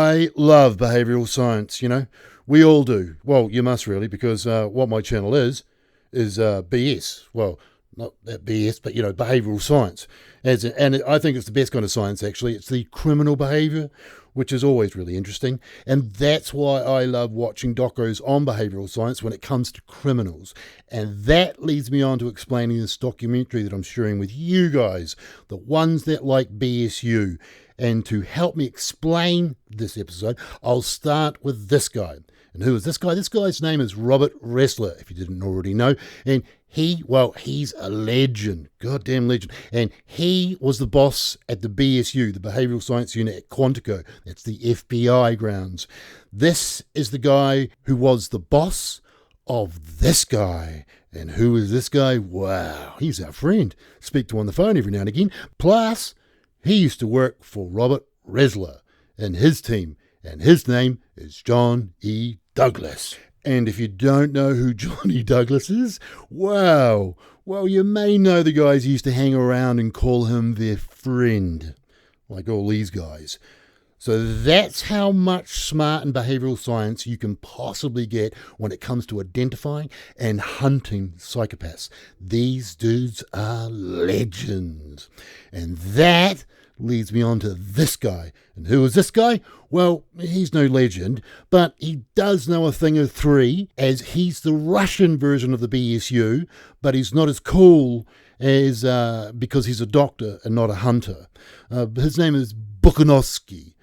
I love behavioural science, you know. We all do. Well, you must really, because what my channel is BS. Well, not that BS, but, you know, behavioural science. And I think it's the best kind of science, actually. It's the criminal behaviour, which is always really interesting. And that's why I love watching docos on behavioural science when it comes to criminals. And that leads me on to explaining this documentary that I'm sharing with you guys, the ones that like BSU. And to help me explain this episode, I'll start with this guy. And who is this guy? This guy's name is Robert Ressler, if you didn't already know. And he's a legend, goddamn legend. And he was the boss at the BSU, the Behavioural Science Unit at Quantico. That's the FBI grounds. This is the guy who was the boss of this guy. And who is this guy? Wow, he's our friend. Speak to him on the phone every now and again. Plus, he used to work for Robert Ressler and his team. And his name is John E. Douglas. And if you don't know who John E. Douglas is, wow, well, you may know the guys who used to hang around and call him their friend, like all these guys. So that's how much smart in behavioural science you can possibly get when it comes to identifying and hunting psychopaths. These dudes are legends. And that leads me on to this guy. And who is this guy? Well, he's no legend, but he does know a thing or three, as he's the Russian version of the BSU, but he's not as cool as because he's a doctor and not a hunter. His name is Bukhanovsky.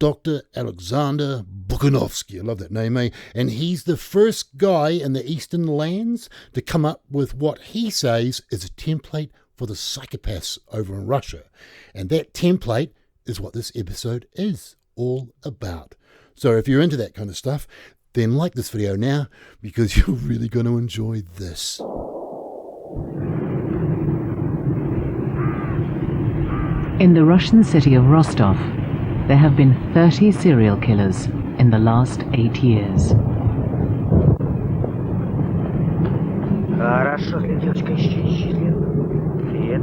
Dr. Alexandr Bukhanovsky. I love that name, eh? And he's the first guy in the Eastern lands to come up with what he says is a template for the psychopaths over in Russia. And that template is what this episode is all about. So if you're into that kind of stuff, then like this video now, because you're really going to enjoy this. In the Russian city of Rostov, there have been 30 serial killers in the last 8 years. Хорошо, девочка, ищи след. След.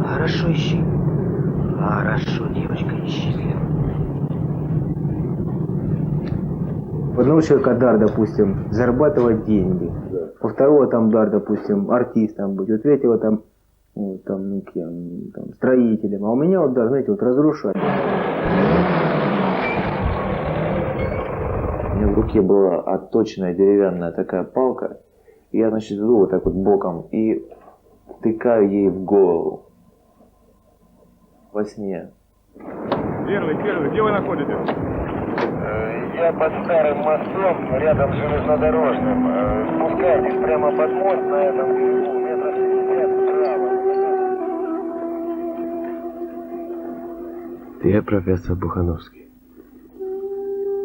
Хорошо, ищи. Хорошо, девочка, ищи след. У одного человека дар, допустим, зарабатывать деньги. У второго там дар, допустим, артистом быть. У третьего там, строителем. А у меня вот дар, знаете, вот разрушать. У меня в руке была отточенная деревянная такая палка. И я, значит, иду вот так вот боком и втыкаю ей в голову. Во сне. Первый, где вы находитесь? Я под старым мостом, рядом с железнодорожным. Спускайтесь прямо под мост на этом берегу, метров 50 вправо. Dear Professor Bukhanovsky,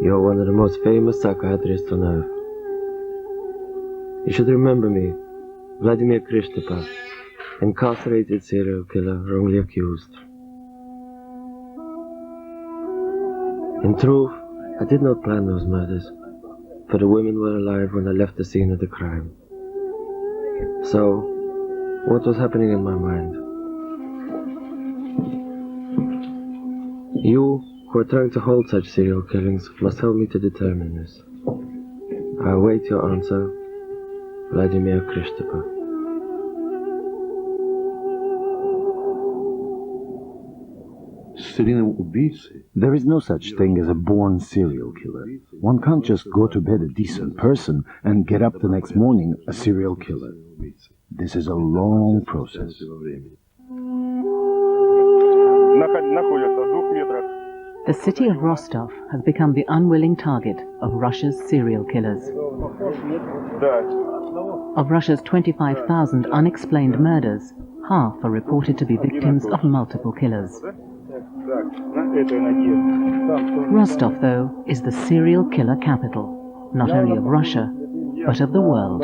you're one of the most famous psychiatrists on earth. You should remember me, Vladimir Krishnepa, incarcerated serial killer wrongly accused. In truth, I did not plan those murders, for the women were alive when I left the scene of the crime. So, what was happening in my mind? You, who are trying to hold such serial killings, must help me to determine this. I await your answer, Vladimir Krishnepa. There is no such thing as a born serial killer. One can't just go to bed a decent person and get up the next morning a serial killer. This is a long process. The city of Rostov has become the unwilling target of Russia's serial killers. Of Russia's 25,000 unexplained murders, half are reported to be victims of multiple killers. Rostov, though, is the serial killer capital, not only of Russia, but of the world.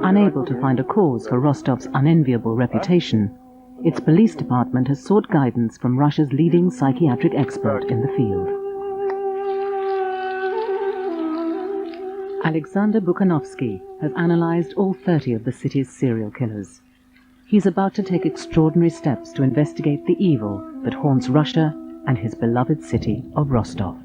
Unable to find a cause for Rostov's unenviable reputation, its police department has sought guidance from Russia's leading psychiatric expert in the field. Alexandr Bukhanovsky has analyzed all 30 of the city's serial killers. He's about to take extraordinary steps to investigate the evil that haunts Russia and his beloved city of Rostov.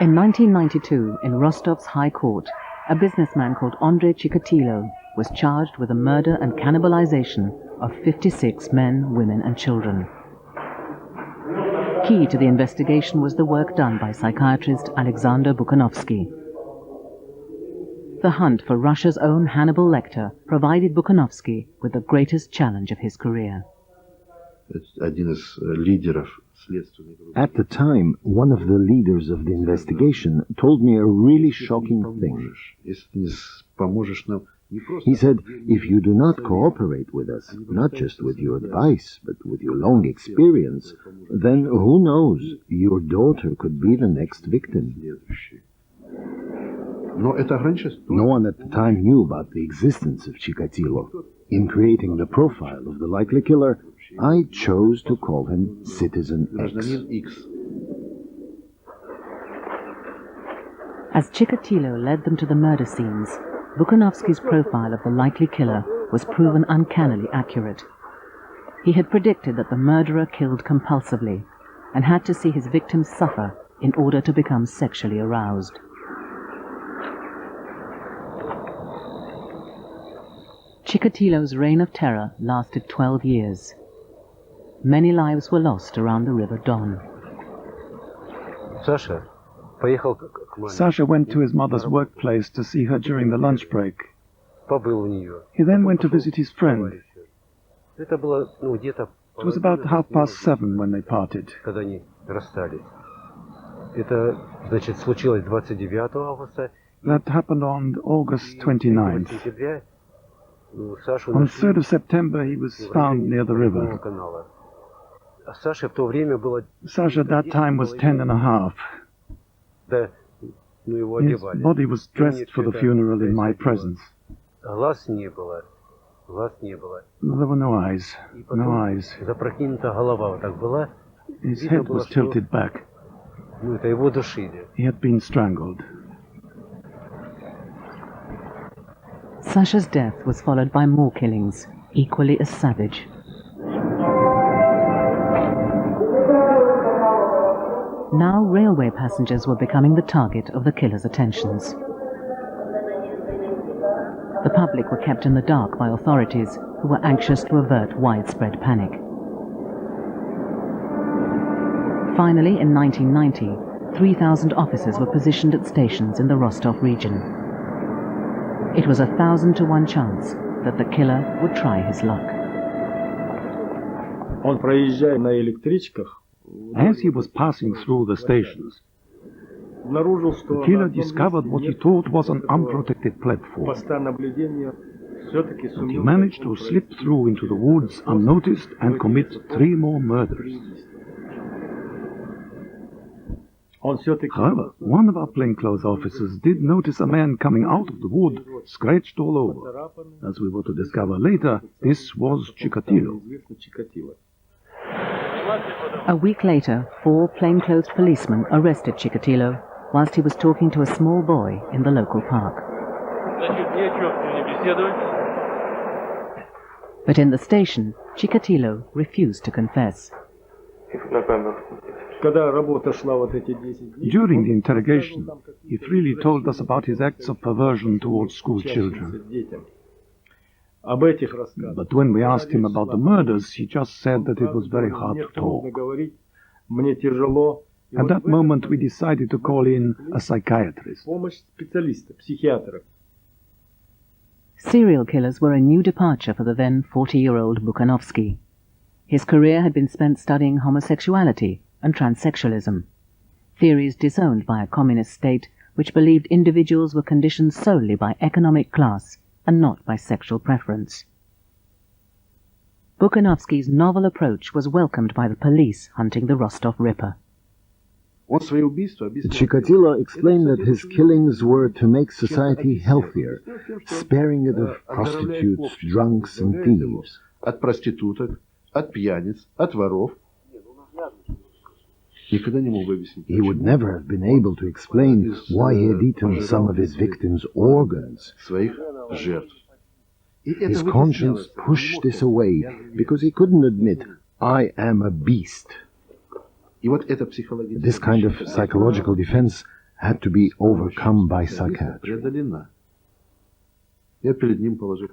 In 1992, in Rostov's High Court, a businessman called Andrei Chikatilo was charged with the murder and cannibalization of 56 men, women and children. Key to the investigation was the work done by psychiatrist Alexandr Bukhanovsky. The hunt for Russia's own Hannibal Lecter provided Bukhanovsky with the greatest challenge of his career. At the time, one of the leaders of the investigation told me a really shocking thing. He said, if you do not cooperate with us, not just with your advice, but with your long experience, then who knows, your daughter could be the next victim. No one at the time knew about the existence of Chikatilo. In creating the profile of the likely killer, I chose to call him Citizen X. As Chikatilo led them to the murder scenes, Bukhanovsky's profile of the likely killer was proven uncannily accurate. He had predicted that the murderer killed compulsively and had to see his victims suffer in order to become sexually aroused. Chikatilo's reign of terror lasted 12 years. Many lives were lost around the River Don. Sasha went to his mother's workplace to see her during the lunch break. He then went to visit his friend. It was about 7:30 when they parted. That happened on August 29th. On 3rd of September, he was found near the river. Sasha at that time was 10 and a half. His body was dressed for the funeral in my presence. There were no eyes, no eyes. His head was tilted back. He had been strangled. Sasha's death was followed by more killings, equally as savage. Now railway passengers were becoming the target of the killer's attentions. The public were kept in the dark by authorities who were anxious to avert widespread panic. Finally, in 1990, 3,000 officers were positioned at stations in the Rostov region. It was a 1,000 to 1 chance that the killer would try his luck. As he was passing through the stations, the killer discovered what he thought was an unprotected platform. But he managed to slip through into the woods unnoticed and commit 3 more murders. However, one of our plainclothes officers did notice a man coming out of the wood, scratched all over. As we were to discover later, this was Chikatilo. A week later, 4 plainclothes policemen arrested Chikatilo whilst he was talking to a small boy in the local park. But in the station, Chikatilo refused to confess. During the interrogation, he freely told us about his acts of perversion towards school children. But when we asked him about the murders, he just said that it was very hard to talk. At that moment, we decided to call in a psychiatrist. Serial killers were a new departure for the then 40-year-old Bukhanovsky. His career had been spent studying homosexuality and transsexualism, theories disowned by a communist state which believed individuals were conditioned solely by economic class and not by sexual preference. Bukhanovsky's novel approach was welcomed by the police hunting the Rostov Ripper. Chikatilo explained that his killings were to make society healthier, sparing it of prostitutes, drunks, and thieves. He would never have been able to explain why he had eaten some of his victims' organs. His conscience pushed this away because he couldn't admit, "I am a beast." This kind of psychological defense had to be overcome by psychiatry.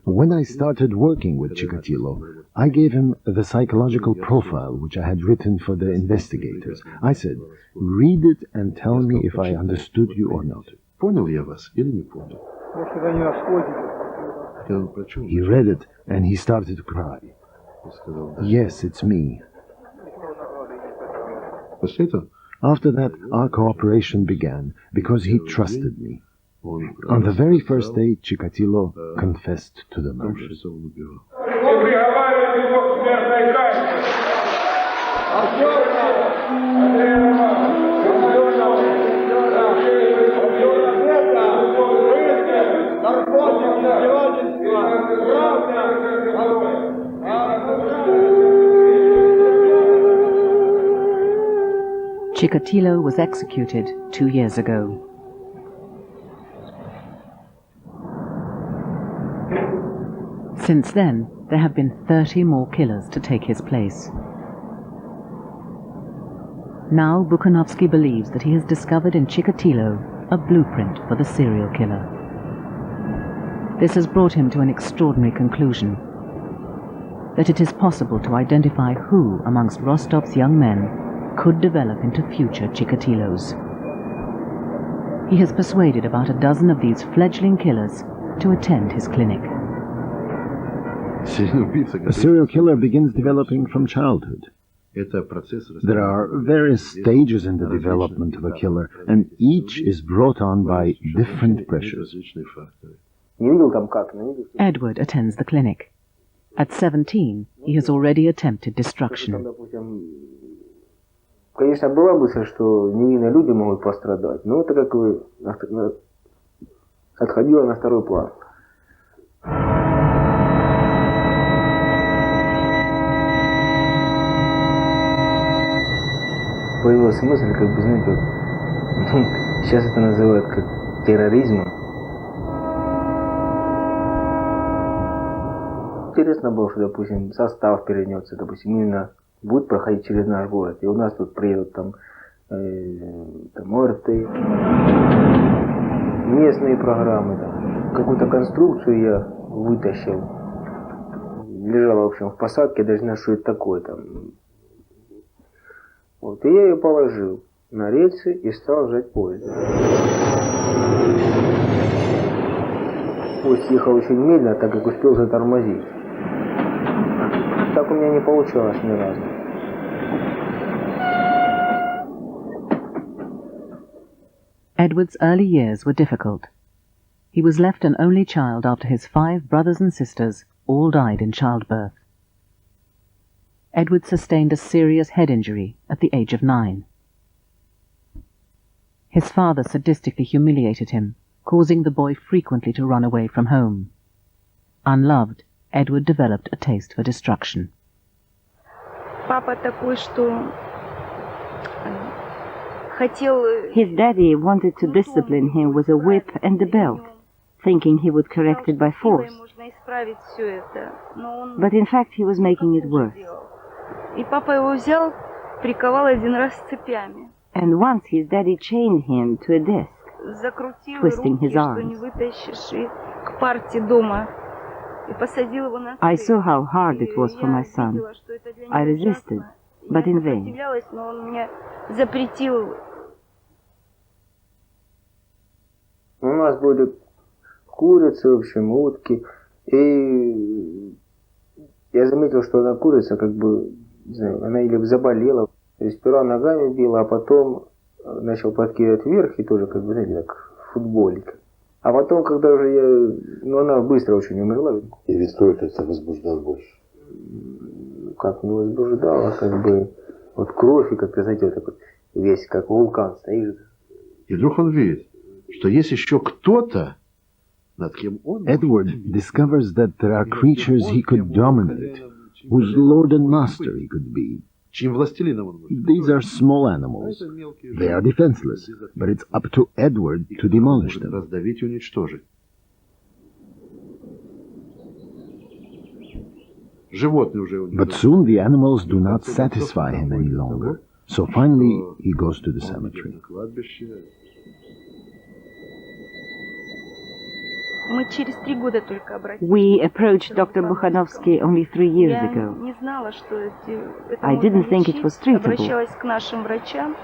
When I started working with Chikatilo, I gave him the psychological profile which I had written for the investigators. I said, "Read it and tell me if I understood you or not." He read it and he started to cry. "Yes, it's me." After that, our cooperation began because he trusted me. On the very first day, Chikatilo confessed to the murders. Chikatilo was executed 2 years ago. Since then, there have been 30 more killers to take his place. Now Bukhanovsky believes that he has discovered in Chikatilo a blueprint for the serial killer. This has brought him to an extraordinary conclusion, that it is possible to identify who amongst Rostov's young men could develop into future Chikatilos. He has persuaded about a dozen of these fledgling killers to attend his clinic. A serial killer begins developing from childhood. There are various stages in the development of a killer, and each is brought on by different pressures. Edward attends the clinic. At 17, he has already attempted destruction. Конечно, была мысль, что невинные люди могут пострадать, но это как бы отходило на второй план. Появилась мысль, как бы, знаете, сейчас это называют как терроризмом. Интересно было, что, допустим, состав перенесся, допустим, именно будет проходить через наш город, и у нас тут приедут там ОРТ, местные программы, там, какую-то конструкцию я вытащил, лежала, в общем, в посадке, даже не знаю, что это такое там. Вот, и я ее положил на рельсы и стал ждать поезд. Поезд ехал очень медленно, так как успел затормозить. Так у меня не получалось ни разу. Edward's early years were difficult. He was left an only child after his 5 brothers and sisters all died in childbirth. Edward sustained a serious head injury at the age of 9. His father sadistically humiliated him, causing the boy frequently to run away from home. Unloved, Edward developed a taste for destruction. His daddy wanted to discipline him with a whip and a belt, thinking he would correct it by force. But in fact he was making it worse. And once his daddy chained him to a desk, twisting his arms. I saw how hard it was for my son. I resisted, but in vain. У нас были курицы, в общем, утки, и я заметил, что она курица, как бы, не знаю, она или заболела, то есть сперва ногами била, а потом начал подкидывать вверх, и тоже, как бы, знаете, как футболик. А потом, когда уже я... Ну, она быстро очень умерла. И ведь стоит это возбуждал больше? Как не возбуждала, как бы... Вот кровь, и как-то, знаете, вот так вот весь как вулкан стоит. И вдруг он видит, что есть еще кто-то, над кем он... Edward discovers that there are creatures he could dominate, whose lord and master he could be. Чьим властелином он может быть. These are small animals. They are defenseless, but it's up to Edward to demolish them. Раздавить и уничтожить. Животные уже But soon the animals do not satisfy him any longer. So finally he goes to the cemetery. Мы через 3 года только обратились. We approached Dr. Bukhanovsky only 3 years Я ago. не знала, что это I можно didn't think it лечить. was treatable. Обращалась к нашим врачам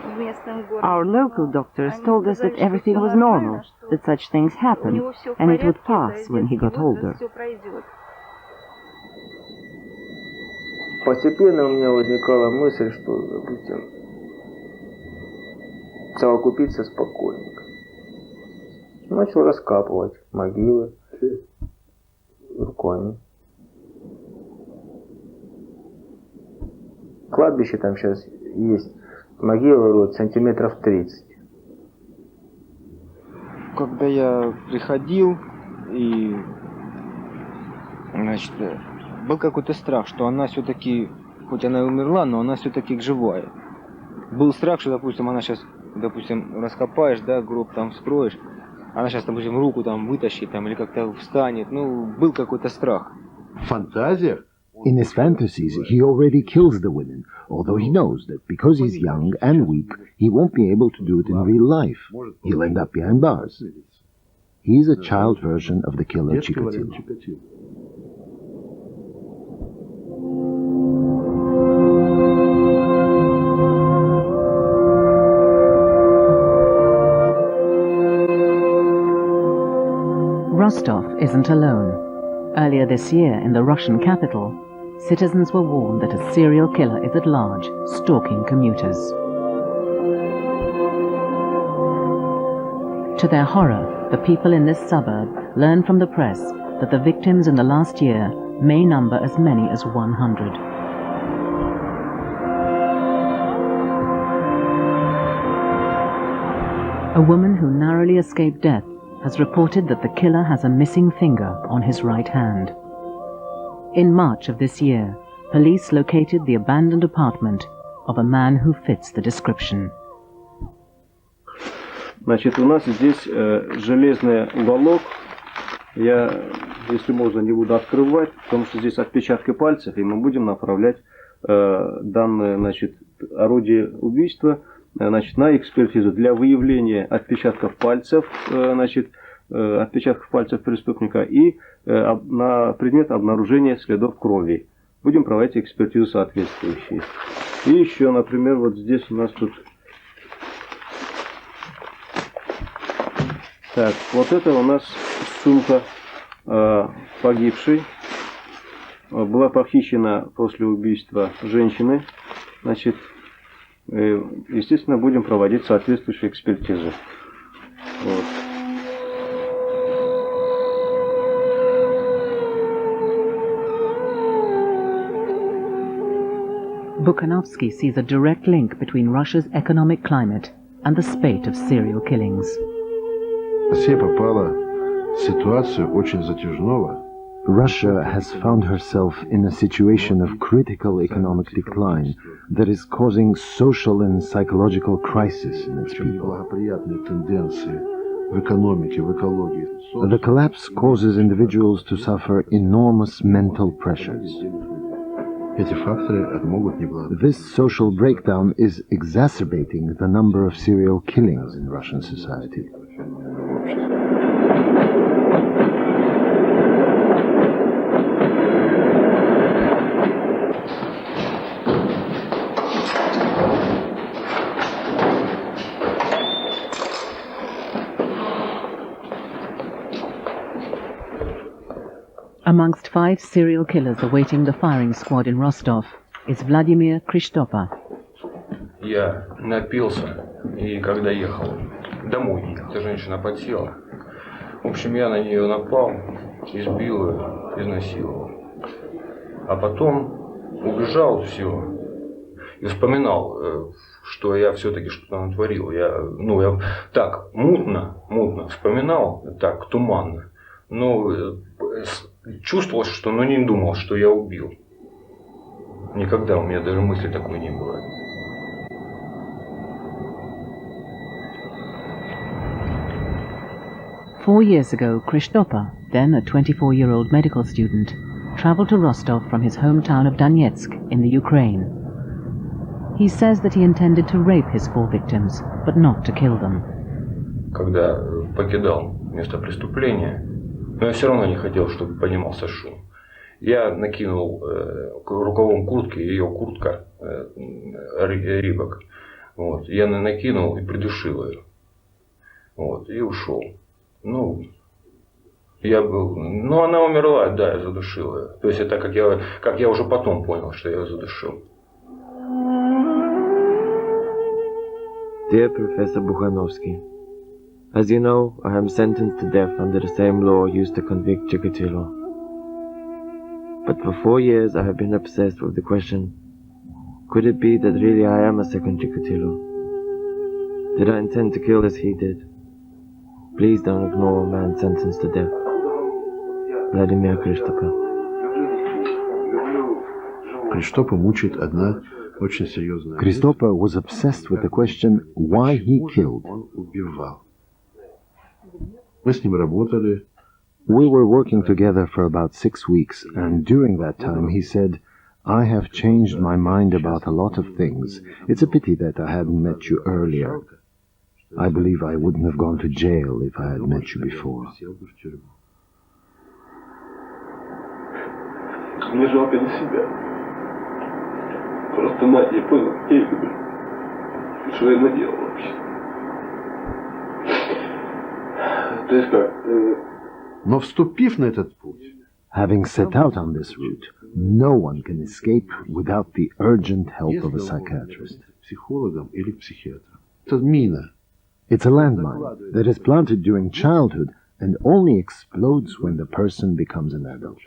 в местном городе. Our local doctors told us that everything was normal, that such things happen, and it would pass when he got older. Постепенно у меня возникала мысль, что, допустим, совокупиться с покойником. Начал раскапывать могилы руками. Кладбище там сейчас есть. Могила род сантиметров 30. Когда я приходил, и, значит, был какой-то страх, что она все-таки, хоть она и умерла, но она все-таки живая. Был страх, что, допустим, она сейчас, допустим, раскопаешь, да, гроб там вскроешь, она сейчас, допустим, руку там вытащит, там, или как-то встанет. Ну, был какой-то страх. В фантазиях? In his fantasies, he already kills the women, although he knows that because he's young and weak, he won't be able to do it in real life. He'll end up behind bars. He's a child version of the killer Chikatilo. Rostov isn't alone. Earlier this year, in the Russian capital, citizens were warned that a serial killer is at large, stalking commuters. To their horror, the people in this suburb learn from the press that the victims in the last year may number as many as 100. A woman who narrowly escaped death has reported that the killer has a missing finger on his right hand. In March of this year, police located the abandoned apartment of a man who fits the description. Значит, у нас здесь железный уголок. Я, если можно, не буду открывать, потому что здесь отпечатки пальцев, и мы будем направлять данное, значит, орудие убийства, значит, на экспертизу для выявления отпечатков пальцев, значит, отпечатков пальцев преступника и на предмет обнаружения следов крови. Будем проводить экспертизу соответствующие. И еще, например, вот здесь у нас тут... Так, вот это у нас сумка погибшей. Была похищена после убийства женщины. Значит, естественно, будем проводить соответствующую экспертизу. Вот. Bukhanovsky sees a direct link between Russia's economic climate and the spate of serial killings. Россия попала в ситуацию очень затяжного. Russia has found herself in a situation of critical economic decline that is causing social and psychological crisis in its people. The collapse causes individuals to suffer enormous mental pressures. This social breakdown is exacerbating the number of serial killings in Russian society. Amongst 5 serial killers awaiting the firing squad in Rostov is Vladimir Krishtopa. Я напился, и когда ехал домой, эта женщина подсела. В общем, я на нее напал, избил ее, изнасиловал. А потом убежал, все. И вспоминал, что я все-таки что-то натворил. Я так мутно вспоминал, так туманно, но чувствовал, что, но не думал, что я убил. Никогда у меня даже мысли такой не было. Four years ago, Krzysztofa, then a 24-year-old medical student, traveled to Rostov from his hometown of Donetsk in the Ukraine. He says that he intended to rape his 4 victims, but not to kill them. Когда покидал место преступления, но я все равно не хотел, чтобы поднимался шум. Я накинул рукавом куртки, ее куртка, рибок. Вот. Я накинул и придушил ее. Вот. И ушел. Она умерла, да, я задушил ее. То есть это как я уже потом понял, что я ее задушил. Dear Professor Bukhanovsky, as you know, I am sentenced to death under the same law used to convict Chikatilo. But for 4 years I have been obsessed with the question, could it be that really I am a second Chikatilo? Did I intend to kill as he did? Please don't ignore a man sentenced to death. Vladimir Krzysztofa. Krzysztofa мучает одна очень серьезная. Krzysztofa was obsessed with the question why he killed. Он убивал. Мы с ним работали. We were working together for about 6 weeks, and during that time he said, I have changed my mind about a lot of things. It's a pity that I hadn't met you earlier. I believe I wouldn't have gone to jail if I had met you before. Мне жалко не себя. Просто мать не понял, я ее люблю. Что я наделал вообще? То есть как? Но вступив на этот путь, having set out on this route, no one can escape without the urgent help of a psychiatrist. Психологом или психиатром. Это мина. It's a landmine that is planted during childhood and only explodes when the person becomes an adult.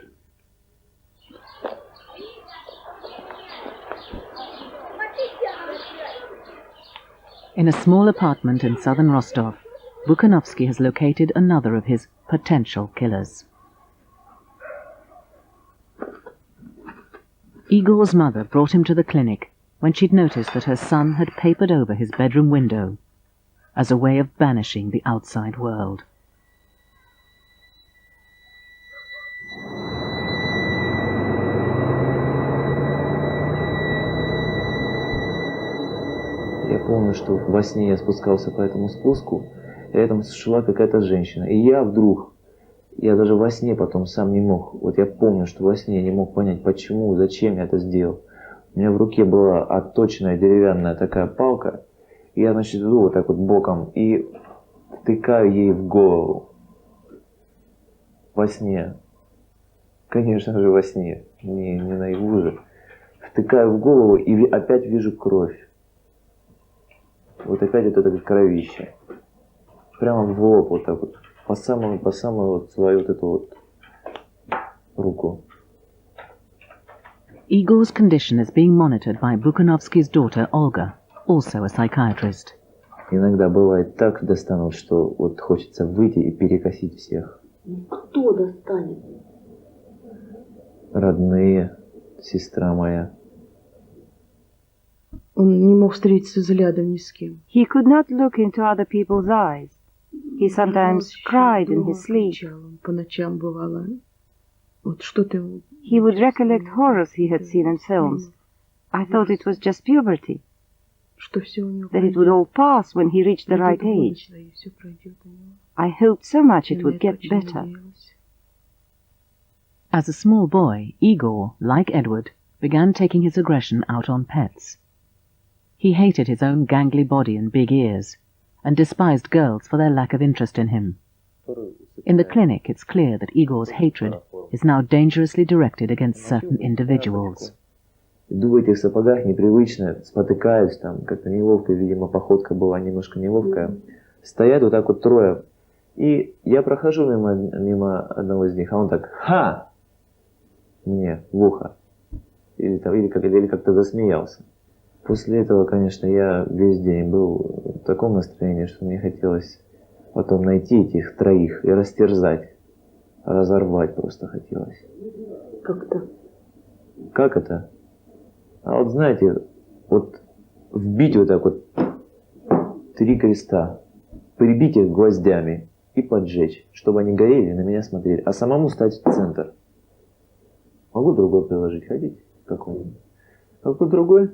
In a small apartment in southern Rostov, Bukhanovsky has located another of his potential killers. Igor's mother brought him to the clinic when she'd noticed that her son had papered over his bedroom window as a way of banishing the outside world. Я помню, что во сне я спускался по этому спуску, и рядом шла какая-то женщина. И я даже во сне потом сам не мог. Вот я помню, что во сне я не мог понять, почему, зачем я это сделал. У меня в руке была отточенная деревянная такая палка, и я, значит, иду вот так вот боком и втыкаю ей в голову. Во сне. Конечно же, во сне. Не наяву же. Втыкаю в голову и опять вижу кровь. Вот опять это кровище. Прямо в лоб вот так вот. По самую вот свою вот эту вот руку. Igor's condition is being monitored by Bukhanovsky's daughter Olga, also a psychiatrist. Иногда бывает так достанут, что вот хочется выйти и перекосить всех. Кто достанет? Родные, сестра моя. Он не мог встретиться взглядом ни с кем. He could not look into other people's eyes. He sometimes cried in his sleep. По ночам бывало. Вот что-то. He would recollect horrors he had seen in films. I thought it was just puberty. That it would all pass when he reached the right age. I hoped so much it would get better. As a small boy, Igor, like Edward, began taking his aggression out on pets. He hated his own gangly body and big ears, and despised girls for their lack of interest in him. In the clinic, it's clear that Igor's hatred is now dangerously directed against certain individuals. Иду в этих сапогах непривычно, спотыкаюсь, там как-то неловко, видимо, походка была немножко неловкая. Стоят вот так вот трое, и я прохожу мимо одного из них, а он так «Ха!» мне в ухо, или как-то засмеялся. После этого, конечно, я весь день был в таком настроении, что мне хотелось потом найти этих троих и растерзать, разорвать просто хотелось. Как это? Как это? А вот знаете, вот вбить вот так вот 3 креста, прибить их гвоздями и поджечь, чтобы они горели и на меня смотрели, а самому стать в центр. Могу другой приложить, хотите? Какой-нибудь? Какой другой?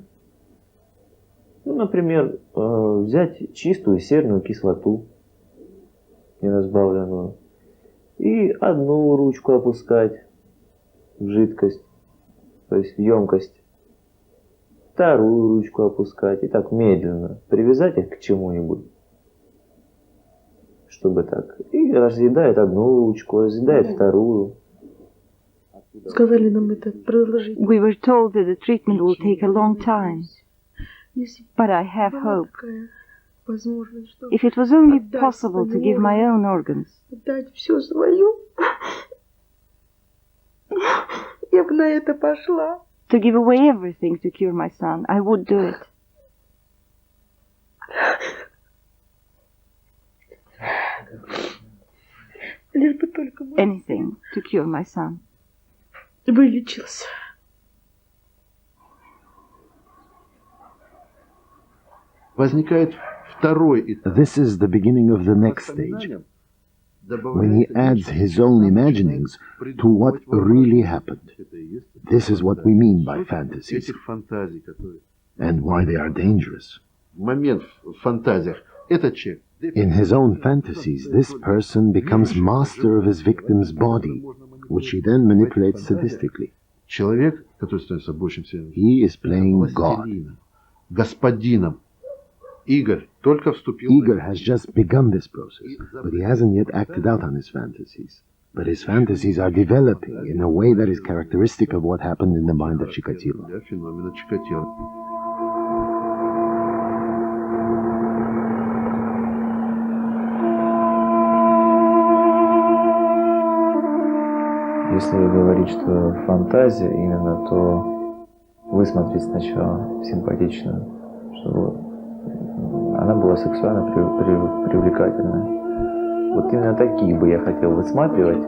Ну, например, взять чистую серную кислоту, неразбавленную, и одну ручку опускать в жидкость, то есть в емкость, вторую ручку опускать, и так медленно привязать их к чему-нибудь, чтобы так, и разъедает одну ручку, разъедает вторую. Сказали нам это продолжить. We were told that the treatment will take a long time. But I have hope. If it was only possible to give my own organs, Отдать все свое, я бы на это пошла. to give away everything to cure my son, I would do it. Лишь бы только Anything to cure my son. вылечился. Возникает второй этап. This is the beginning of the next stage, when he adds his own imaginings to what really happened. This is what we mean by fantasies, and why they are dangerous. Момент в фантазиях. Этот человек. In his own fantasies, this person becomes master of his victim's body, which he then manipulates sadistically. Человек, который становится большим сильным. He is playing God. Господином. Игорь только вступил. Igor has just begun this process, but he hasn't yet acted out on his fantasies. But his fantasies are developing in a way that is characteristic of what happened in the mind of Chikatilo. Для феномена Чикатило. Если говорить, что фантазия именно, то высмотреть сначала симпатичную, чтобы она была сексуально привлекательная. Вот именно таких бы я хотел высматривать,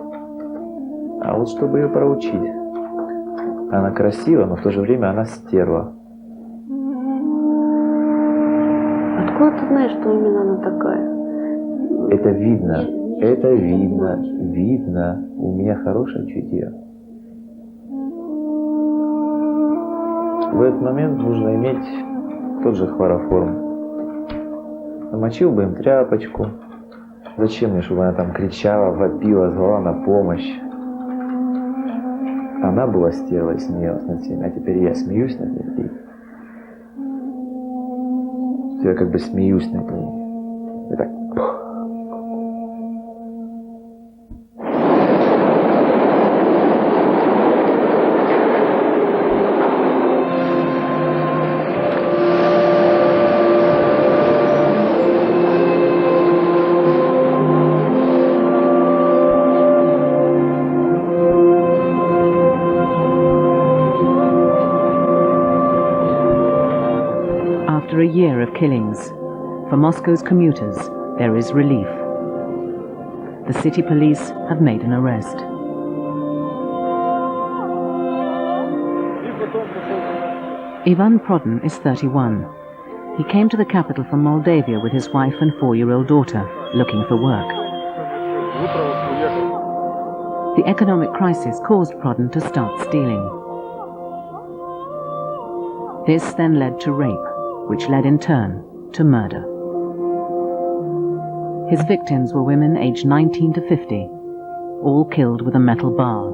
а вот чтобы ее проучить. Она красива, но в то же время она стерва. Откуда ты знаешь, что именно она такая? Это видно. Это видно, видно. У меня хорошее чутье. В этот момент нужно иметь тот же хлороформ. Намочил бы им тряпочку. Зачем мне, чтобы она там кричала, вопила, звала на помощь? Она была стервой, смеялась над всеми, а теперь я смеюсь над ней. Я как бы смеюсь над ней. И так... After a year of killings, for Moscow's commuters, there is relief. The city police have made an arrest. Ivan Prodin is 31. He came to the capital from Moldavia with his wife and 4-year-old daughter, looking for work. The economic crisis caused Prodin to start stealing. This then led to rape, which led in turn to murder. His victims were women aged 19 to 50, all killed with a metal bar.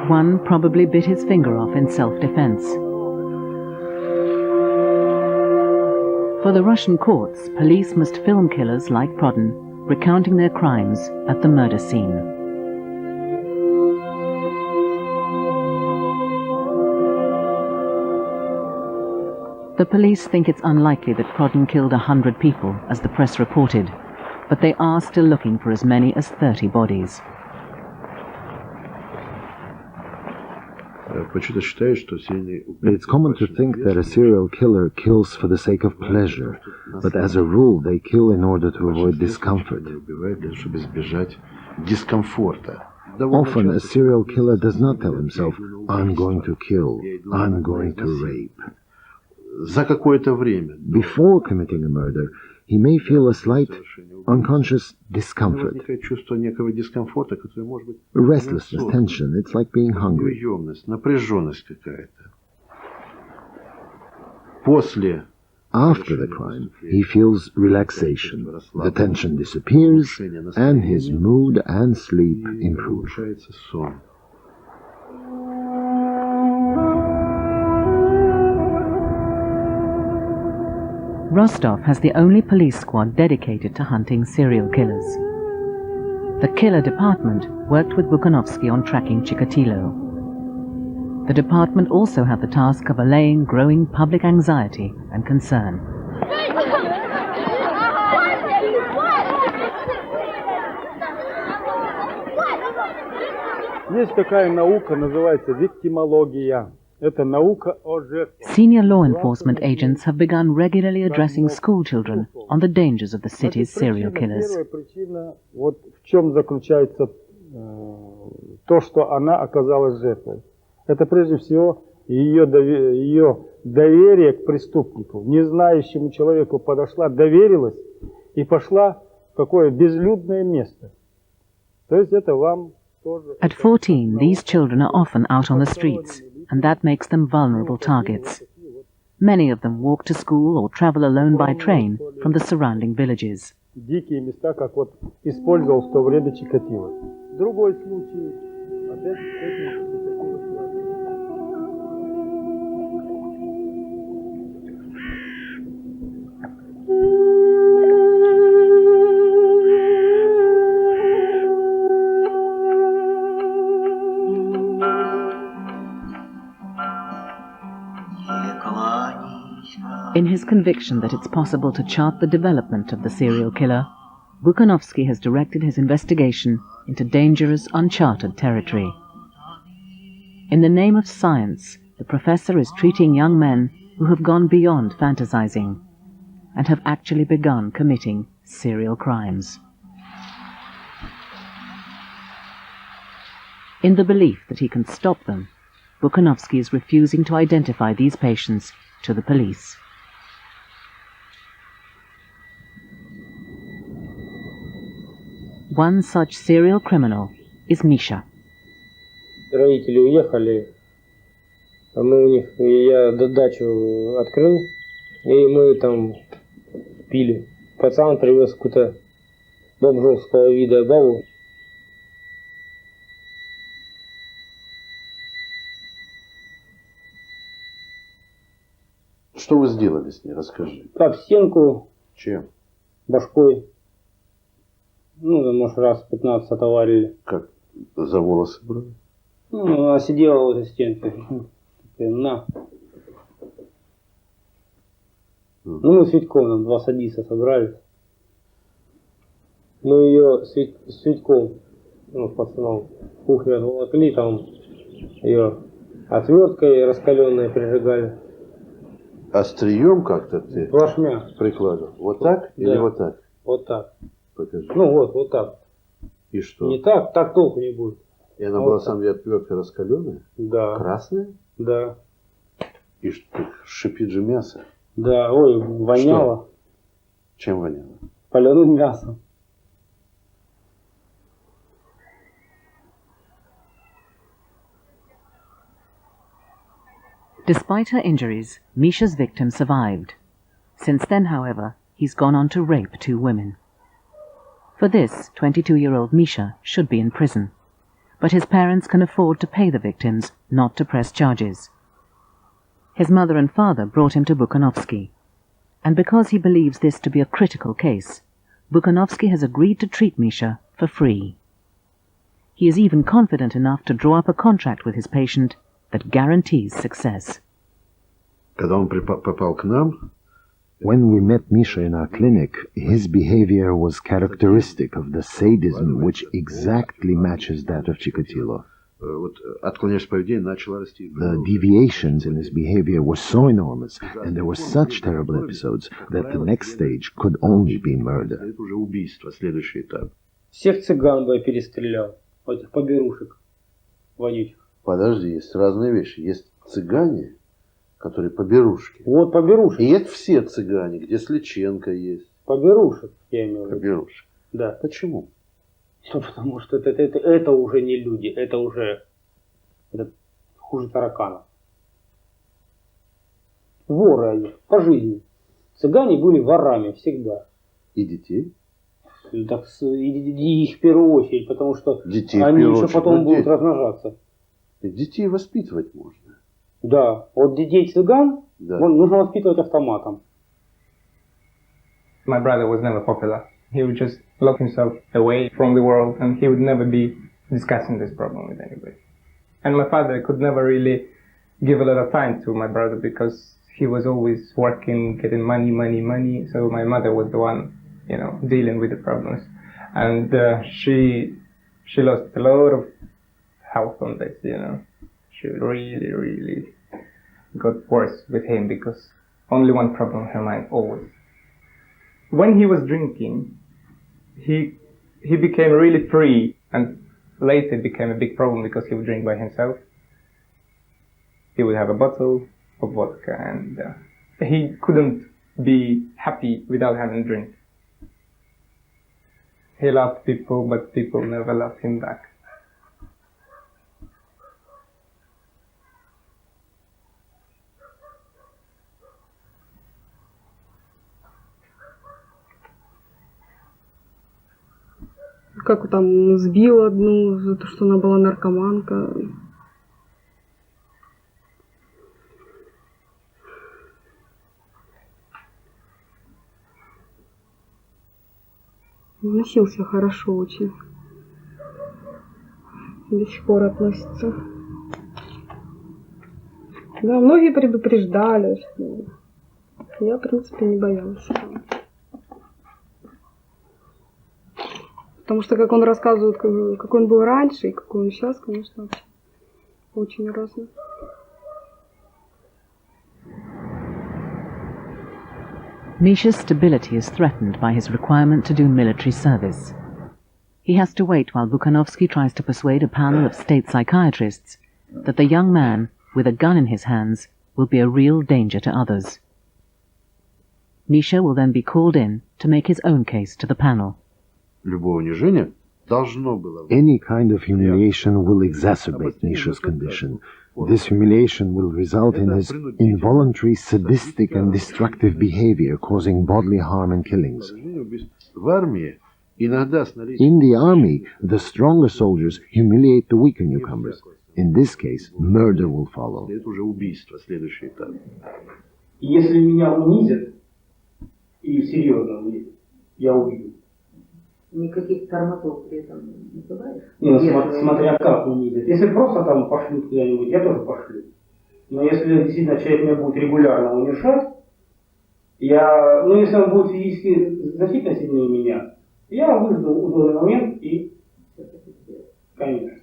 One probably bit his finger off in self-defense. For the Russian courts, police must film killers like Prodin recounting their crimes at the murder scene. The police think it's unlikely that Prodin killed 100 people, as the press reported, but they are still looking for as many as 30 bodies. It's common to think that a serial killer kills for the sake of pleasure, but as a rule they kill in order to avoid discomfort. Often a serial killer does not tell himself, I'm going to kill, I'm going to rape. Before committing a murder, he may feel a slight, unconscious discomfort. Restlessness, tension, it's like being hungry. After the crime, he feels relaxation. The tension disappears, and his mood and sleep improve. Rostov has the only police squad dedicated to hunting serial killers. The killer department worked with Bukhanovsky on tracking Chikatilo. The department also had the task of allaying growing public anxiety and concern. Есть такая наука, называется виктимология. Senior law enforcement agents have begun regularly addressing school children on the dangers of the city's serial killers. Первая причина, вот в чем заключается то, что она оказалась жертвой. Это прежде всего ее доверие к преступнику. Не знающему человеку подошла, доверилась и пошла в такое безлюдное место. То есть это вам тоже... At 14, these children are often out on the streets, and that makes them vulnerable targets. Many of them walk to school or travel alone by train from the surrounding villages. Дикие места, как вот использовал в то время Чикатило. Другой случай, опять с этим Чикатило связан. In his conviction that it's possible to chart the development of the serial killer, Bukhanovsky has directed his investigation into dangerous, uncharted territory. In the name of science, the professor is treating young men who have gone beyond fantasizing and have actually begun committing serial crimes. In the belief that he can stop them, Bukhanovsky is refusing to identify these patients to the police. One such serial criminal is Misha. Родители уехали, а мы у них, я дачу открыл, и мы там пили. Пацан привез какую-то бомжовского вида бабу. Что вы сделали с ней? Расскажи. Об стенку. Чем? Башкой. Ну, может, раз 15 отоварили. Как? За волосы брали? Ну, она сидела в этой стенке. На. Ну, мы с Витьком, там 2 садиста собрались. Мы ее с Витьком, ну, с пацаном, в кухню отволокли, там ее отверткой раскаленной прижигали. Острием как-то ты плашмя прикладывал? Вот так или вот так? Вот так. Покажи. Ну вот так. И что? Не так, так толку не будет. И она была сам отвертка раскаленная? Да. Красная? Да. И что, шипит же мясо? Да, ой, воняло. Что? Чем воняло? Паленым мясом. Despite her injuries, Misha's victim survived. Since then, however, he's gone on to rape 2 women. For this, 22-year-old Misha should be in prison. But his parents can afford to pay the victims, not to press charges. His mother and father brought him to Bukhanovsky. And because he believes this to be a critical case, Bukhanovsky has agreed to treat Misha for free. He is even confident enough to draw up a contract with his patient that guarantees success. Когда он попал к нам, when we met Misha in our clinic, his behavior was characteristic of the sadism which exactly matches that of Chikatilo. отклонение поведения начало расти. The deviations in his behavior were so enormous, and there were such terrible episodes, that the next stage could only be murder. Это уже убийство, следующий этап. Всех цыган бы я перестрелял, этих поберушек вонючих. Подожди, есть разные вещи. Есть цыгане, которые поберушки. Вот поберушек. И есть все цыгане, где Сличенко есть. Поберушек, я имею в виду. Поберушек. Да. Почему? Ну, потому что это уже не люди, это уже хуже тараканов. Воры они, по жизни. Цыгане были ворами всегда. И детей? Так, и их в первую очередь, потому что детей они еще потом будут размножаться. Детей воспитывать можно. Да, вот детей цыган нужно воспитывать автоматом. My brother was never popular. He would just lock himself away from the world, and he would never be discussing this problem with anybody. And my father could never really give a lot of time to my brother because he was always working, getting money. So my mother was the one, dealing with the problems. And she lost a lot of health on this, She really got worse with him because only one problem in her mind always. When he was drinking, he became really free, and later it became a big problem because he would drink by himself. He would have a bottle of vodka, and he couldn't be happy without having a drink. He loved people, but people never loved him back. Как там сбил одну за то, что она была наркоманка. Носился хорошо очень. До сих пор относится. Да, многие предупреждали, что я, в принципе, не боялась. Потому что, как он рассказывает, какой он был раньше и какой он сейчас, конечно, очень разный. Misha's stability is threatened by his requirement to do military service. He has to wait while Bukhanovsky tries to persuade a panel of state psychiatrists that the young man, with a gun in his hands, will be a real danger to others. Misha will then be called in to make his own case to the panel. Any kind of humiliation will exacerbate Misha's condition. This humiliation will result in his involuntary, sadistic and destructive behavior, causing bodily harm and killings. In the army, the stronger soldiers humiliate the weaker newcomers. In this case, murder will follow. Если меня унизят, и серьезно унизят, я убью. Никаких тормозов при этом не бывает? Смотря как унизят. Если просто там пошлют куда-нибудь, я тоже пошлю. Но если действительно человек меня будет регулярно унижать, если он будет физически значительно сильнее меня, я выжду удобный момент и, конечно.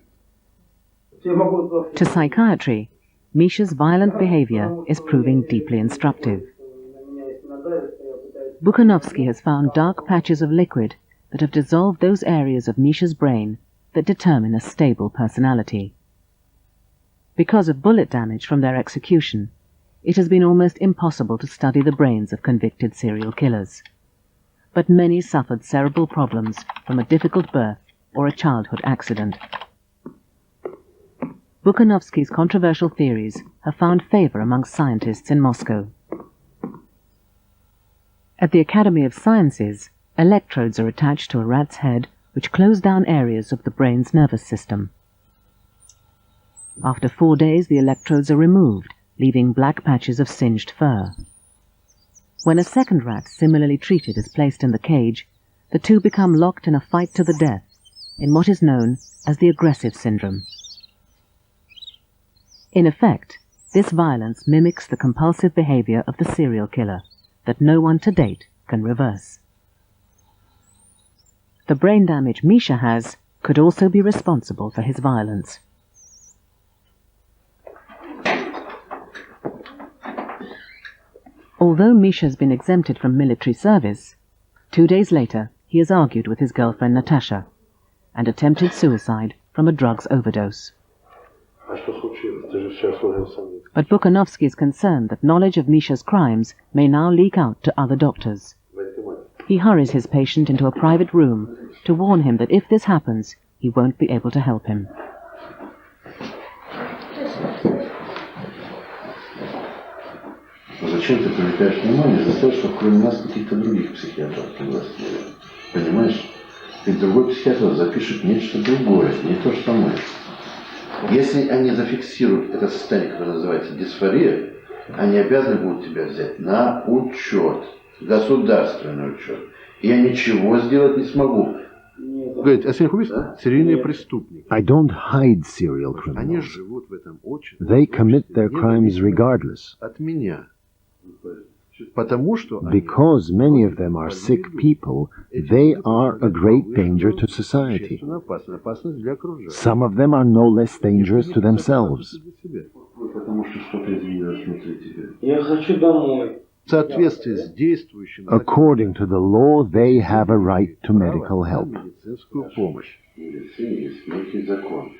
To psychiatry, Misha's violent behavior is proving deeply instructive. Bukhanovsky has found dark patches of liquid that have dissolved those areas of Misha's brain that determine a stable personality. Because of bullet damage from their execution, it has been almost impossible to study the brains of convicted serial killers. But many suffered cerebral problems from a difficult birth or a childhood accident. Bukhanovsky's controversial theories have found favor amongst scientists in Moscow. At the Academy of Sciences, electrodes are attached to a rat's head which close down areas of the brain's nervous system. After 4 days, the electrodes are removed, leaving black patches of singed fur. When a second rat similarly treated is placed in the cage, the two become locked in a fight to the death, in what is known as the aggressive syndrome. In effect, this violence mimics the compulsive behavior of the serial killer that no one to date can reverse. The brain damage Misha has could also be responsible for his violence. Although Misha's been exempted from military service, 2 days later he has argued with his girlfriend Natasha and attempted suicide from a drugs overdose. But Bukhanovsky is concerned that knowledge of Misha's crimes may now leak out to other doctors. He hurries his patient into a private room to warn him that if this happens, he won't be able to help him. Зачем ты привлекаешь внимание за то, что кроме нас каких-то других психиатров пригласили? Понимаешь? Ведь другой психиатр запишет нечто другое, не то, что мы. Если они зафиксируют это состояние, которое называется дисфория, они обязаны будут тебя взять на учет, государственный учет. И я ничего сделать не смогу. Говорит, а серийные преступники. I don't hide serial criminals. Они живут в этом очень. They commit their crimes regardless. От меня. Потому что because many of them are sick people, they are a great danger to society. Some of them are no less dangerous to themselves. Потому что что-то изменилось внутри тебя. Я хочу домой. В соответствии с действующим According to the law, they have a right to medical help. медицинскую помощь. В медицине есть некий закон.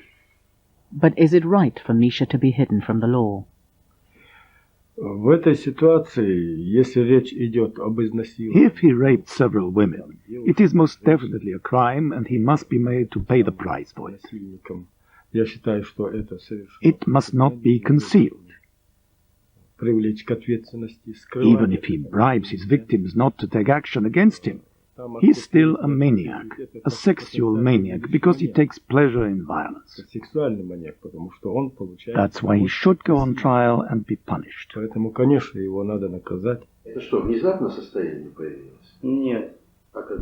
But is it right for Misha to be hidden from the law? В этой ситуации, если речь идет об изнасиловании, If he raped several women, it is most definitely a crime and he must be made to pay the price for it. я считаю, что это совершенно It must not be concealed. привлечь к ответственности, Even if he bribes his victims not to take action against him, he's still a maniac, a sexual maniac, because he takes pleasure in violence. сексуальный маньяк, потому что он получает... That's why he should go on trial and be punished. Поэтому, конечно, его надо наказать. Это что, внезапно состояние появилось? Нет.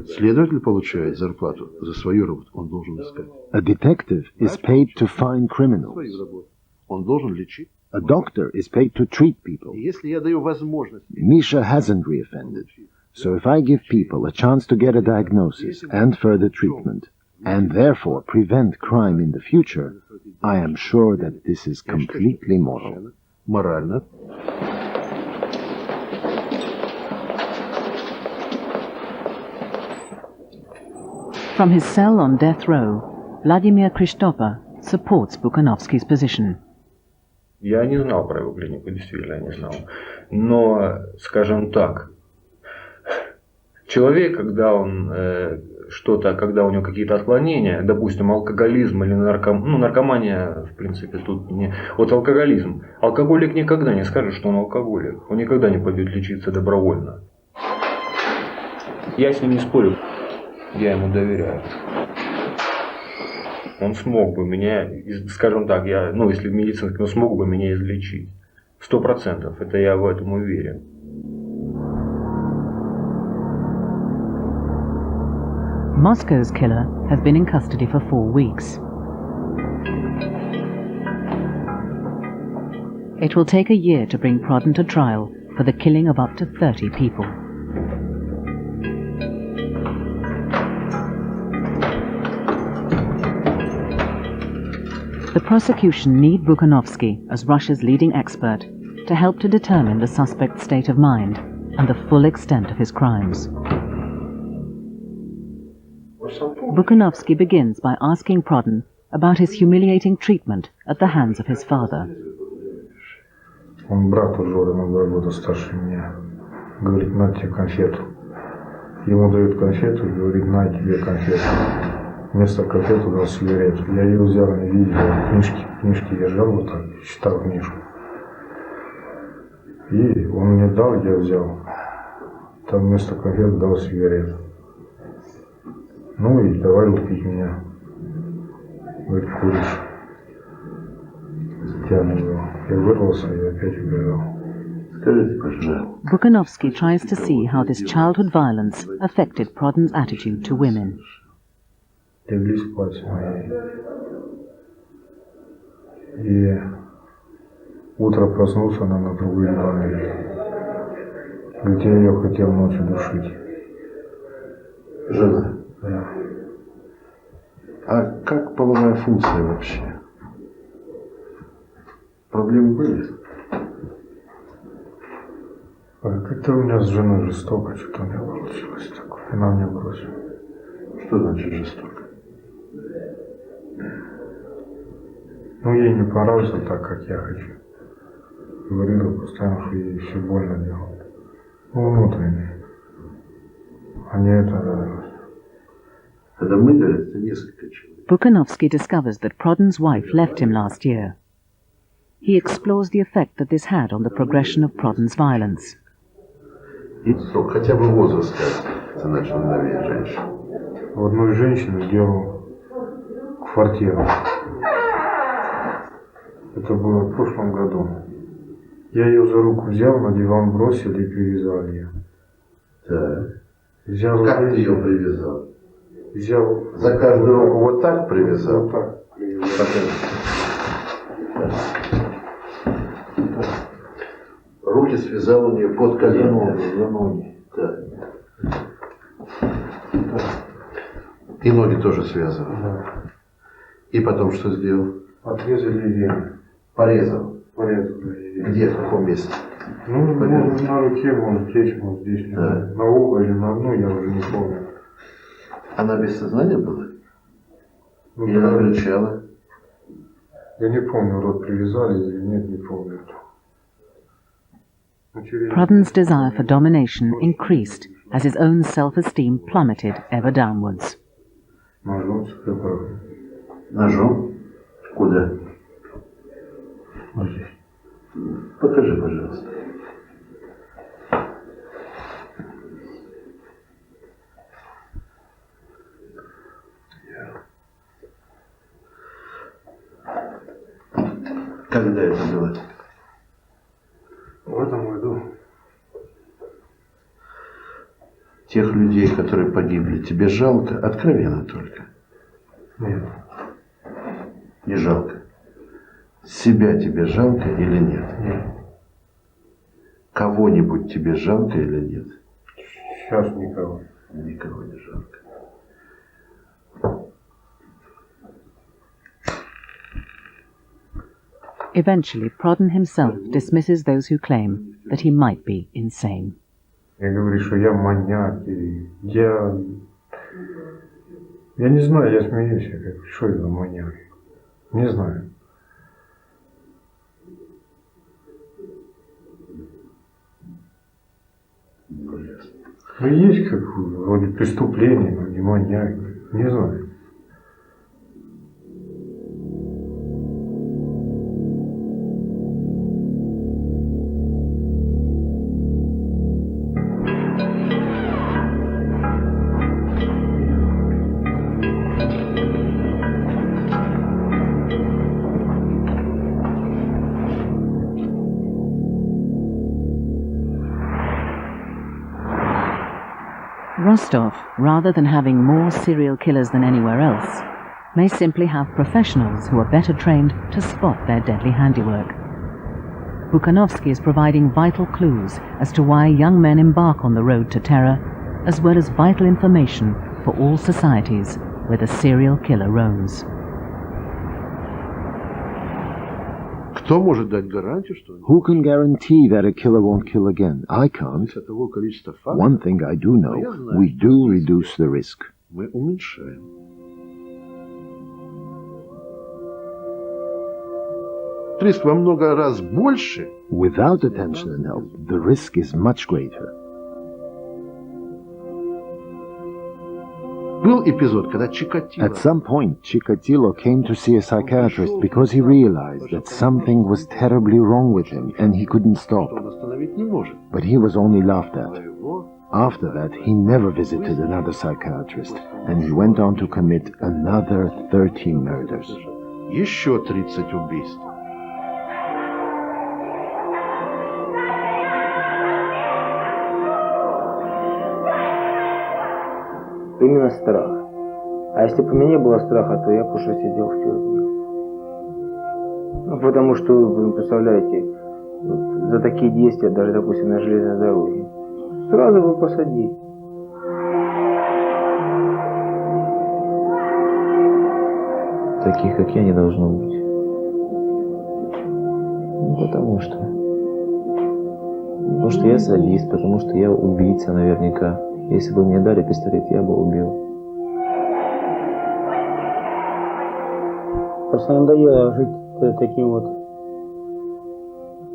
Следователь получает зарплату за свою работу. Он должен искать. A detective is paid to find criminals. Свою работу. Он должен лечить. A doctor is paid to treat people. И если я даю возможность... Misha hasn't reoffended. So if I give people a chance to get a diagnosis and further treatment, and therefore prevent crime in the future, I am sure that this is completely moral. Морально. From his cell on death row, Vladimir Kristopa supports Bukhanovsky's position. Я не знал про его клинику, действительно не знал. Но, скажем так, человек, когда он когда у него какие-то отклонения, допустим, алкоголизм или наркомания, в принципе, тут не... Вот алкоголизм. Алкоголик никогда не скажет, что он алкоголик. Он никогда не пойдет лечиться добровольно. Я с ним не спорю. Я ему доверяю. Он смог бы меня, скажем так, если в медицинском, он смог бы меня излечить. 100%. Это я в этом уверен. Moscow's killer has been in custody for 4 weeks. It will take a year to bring Prodden to trial for the killing of up to 30 people. The prosecution need Bukhanovsky as Russia's leading expert to help to determine the suspect's state of mind and the full extent of his crimes. Bukhanovsky begins by asking Prodden about his humiliating treatment at the hands of his father. Он брат у Жоры на 2 года старше меня. Говорит, на тебе конфету. Ему дают конфету и говорит, на тебе конфету. Вместо конфету дал сигарету. Я ее взял, не видел. Книжки держал вот так, читал книжку. И он мне дал, я взял. Там вместо конфеты дал сигарету. Ну и давай лупить меня. Говорит, куришь. Тянул его. Я вырвался и опять убежал. Скажите, пожалуйста. Bukhanovsky tries to see how this childhood violence affected Prodden's attitude to women. Легли спать моей. И утро проснулся, она на другой диване. Говорит, я ее хотел ночью душить. Жена? Да. А как половая функция вообще? Проблемы были? Как-то у меня с женой жестоко, что-то у меня получилось такое. Она меня бросила. Что значит жестоко? Ну, ей не понравился так, как я хочу. Говорила постоянно, что ей все больно делает. Ну, внутренне. А мне это нравилось. Это мы, говорят, это несколько человек. Bukhanovsky discovers that Prodden's wife left him last year. He explores the effect that this had on the progression of Prodden's violence. И хотя бы возраст ты начал ненавидеть женщин. У одной женщины сделал квартиру. Это было в прошлом году. Я ее за руку взял, на диван бросил и привязал ее. Так. Взял как ты ее привязал? Взял. За каждую руку вот так привязал? Вот так привязал. Руки связал у нее под коленями. За ноги. Так. И ноги тоже связывал. Да. И потом что сделал? Отрезали вены. Порезал. Порезал. Где, в каком месте? Ну, может на руке, может здесь, может здесь. Да. На ухо или на одну, я уже не помню. Она без сознания была? Ну, или она кричала? Я не помню, рот привязали или нет, не помню. Prodden's desire for domination increased as his own self-esteem plummeted ever downwards. Ножом? Ножом? Куда? Вот здесь. Покажи, пожалуйста. Когда это было? В этом году. Тех людей, которые погибли, тебе жалко? Откровенно только. Нет. Не жалко. Себя тебе жалко или нет? Нет. Кого-нибудь тебе жалко или нет? Сейчас никого. Никого не жалко. Eventually, Prodden himself dismisses those who claim that he might be insane. Я говорю, что я маньяк. Я не знаю, я смеюсь. Что я за маньяк? Не знаю. Ну, есть как вроде преступление, но не маньяк. Не знаю. Rostov, rather than having more serial killers than anywhere else, may simply have professionals who are better trained to spot their deadly handiwork. Bukhanovsky is providing vital clues as to why young men embark on the road to terror, as well as vital information for all societies where the serial killer roams. Кто может дать гарантию, что... Who can guarantee that a killer won't kill again? I can't. One thing I do know, we do reduce the risk. Мы уменьшаем. Риск во много раз больше. Without attention and help, the risk is much greater. Был эпизод, когда Чикатило... At some point, Chikatilo came to see a psychiatrist because he realized that something was terribly wrong with him and he couldn't stop. But he was only laughed at. After that, he never visited another psychiatrist, and he went on to commit another 13 murders. Еще 30 убийств. Именно страх. А если бы у меня не было страха, то я бы уже сидел в тюрьме. Ну, потому что, вы представляете, вот, за такие действия, даже, допустим, на железной дороге, сразу бы посадили. Таких, как я, не должно быть. Ну, Потому что я садист, потому что я убийца наверняка. Если бы мне дали пистолет, я бы убил. Просто надоело жить таким вот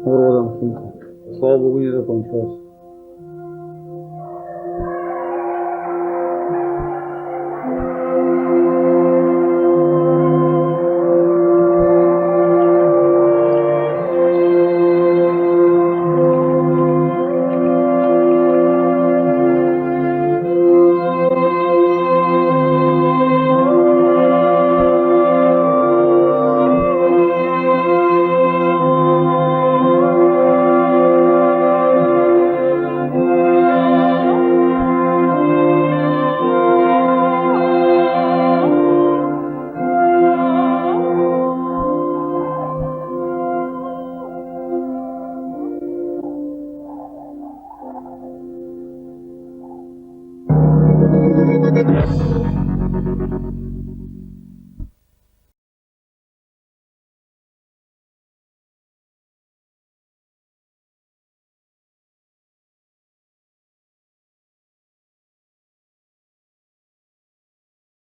уродом каким-то. Слава богу, не закончилось.